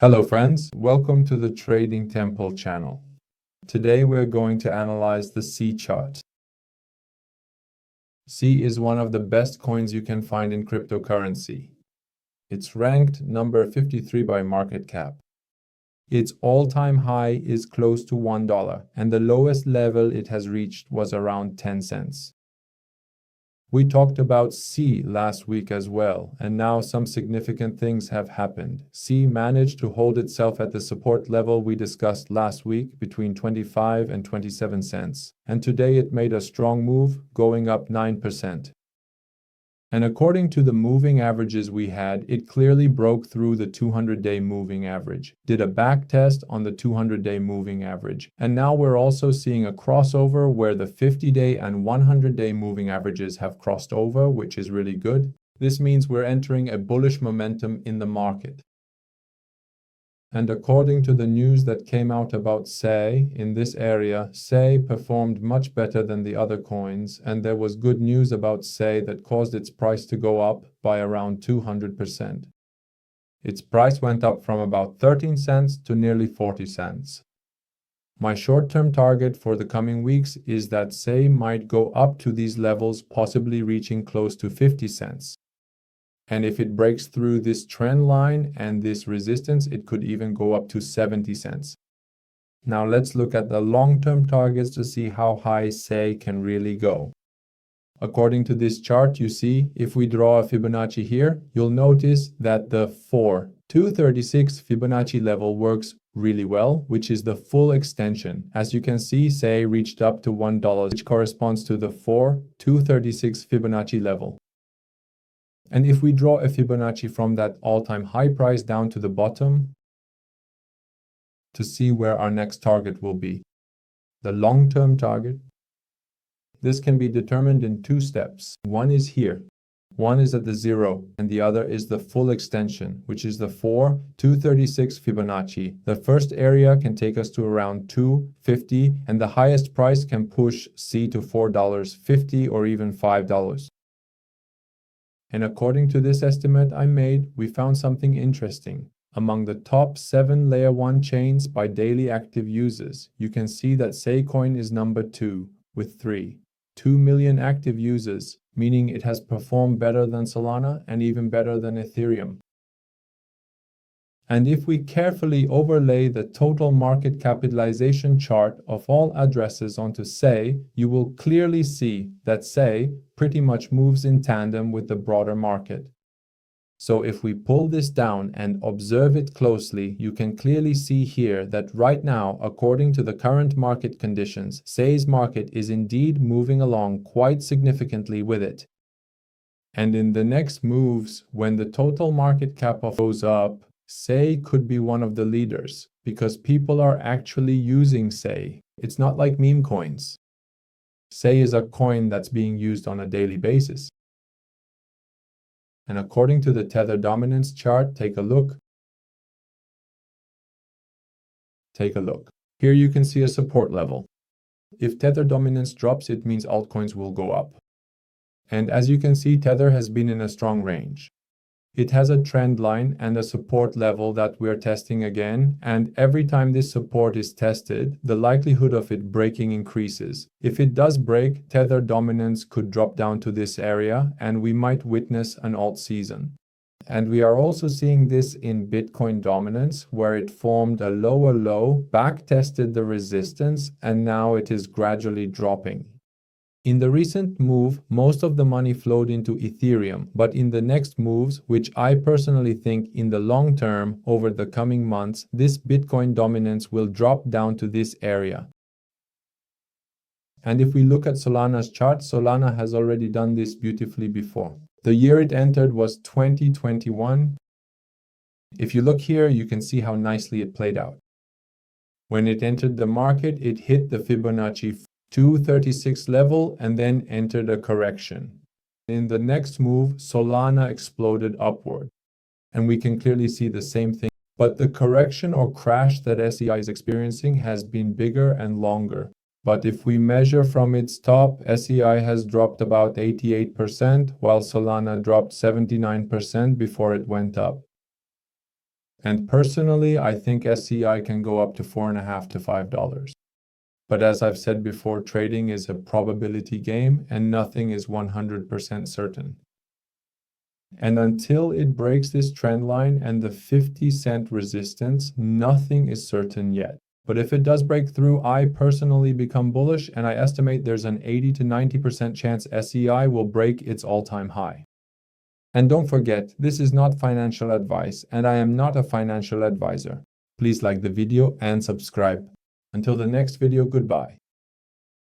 Hello friends, welcome to the Trading Temple channel. Today we're going to analyze the SEI chart. SEI is one of the best coins you can find in cryptocurrency. It's ranked number 53 by market cap. Its all-time high is close to $1 and the lowest level it has reached was around 10 cents. We talked about SEI last week as well, and now some significant things have happened. SEI managed to hold itself at the support level we discussed last week between 25 and 27 cents, and today it made a strong move, going up 9%. And according to the moving averages we had, it clearly broke through the 200-day moving average, did a back test on the 200-day moving average, and now we're also seeing a crossover where the 50-day and 100-day moving averages have crossed over, which is really good. This means we're entering a bullish momentum in the market. And according to the news that came out about SEI in this area, SEI performed much better than the other coins, and there was good news about SEI that caused its price to go up by around 200%. Its price went up from about 13 cents to nearly 40 cents. My short-term target for the coming weeks is that SEI might go up to these levels, possibly reaching close to 50 cents. And if it breaks through this trend line and this resistance, it could even go up to 70 cents. Now let's look at the long-term targets to see how high SEI can really go. According to this chart, you see, if we draw a Fibonacci here, you'll notice that the 236 Fibonacci level works really well, which is the full extension. As you can see, SEI reached up to $1, which corresponds to the 236 Fibonacci level. And if we draw a Fibonacci from that all-time high price down to the bottom to see where our next target will be, the long-term target, this can be determined in two steps. One is here. One is at the 0, and the other is the full extension, which is the 236 Fibonacci. The first area can take us to around $2.50, and the highest price can push SEI to $4.50 or even $5. And according to this estimate I made, we found something interesting. Among the top 7 layer 1 chains by daily active users, you can see that SEI coin is number 2 with 2 million active users, meaning it has performed better than Solana and even better than Ethereum. And if we carefully overlay the total market capitalization chart of all addresses onto SEI, you will clearly see that SEI pretty much moves in tandem with the broader market. So if we pull this down and observe it closely, you can clearly see here that right now, according to the current market conditions, SEI's market is indeed moving along quite significantly with it. And in the next moves, when the total market cap goes up, SEI could be one of the leaders because people are actually using SEI. It's not like meme coins. SEI is a coin that's being used on a daily basis. And according to the Tether dominance chart, take a look. Here you can see a support level. If Tether dominance drops, it means altcoins will go up. And as you can see, Tether has been in a strong range. It has a trend line and a support level that we're testing again, and every time this support is tested, the likelihood of it breaking increases. If it does break, Tether dominance could drop down to this area, and we might witness an alt season. And we are also seeing this in Bitcoin dominance, where it formed a lower low, back-tested the resistance, and now it is gradually dropping. In the recent move, most of the money flowed into Ethereum, but in the next moves, which I personally think in the long term, over the coming months, this Bitcoin dominance will drop down to this area. And if we look at Solana's chart, Solana has already done this beautifully before. The year it entered was 2021. If you look here, you can see how nicely it played out. When it entered the market, it hit the Fibonacci 236 level and then entered a correction. In the next move, Solana exploded upward. And we can clearly see the same thing. But the correction or crash that SEI is experiencing has been bigger and longer. But if we measure from its top, SEI has dropped about 88%, while Solana dropped 79% before it went up. And personally, I think SEI can go up to $4.50 to $5. But as I've said before, trading is a probability game and nothing is 100% certain. And until it breaks this trend line and the 50-cent resistance, nothing is certain yet. But if it does break through, I personally become bullish, and I estimate there's an 80 to 90% chance SEI will break its all-time high. And don't forget, this is not financial advice, and I am not a financial advisor. Please like the video and subscribe. Until the next video, goodbye.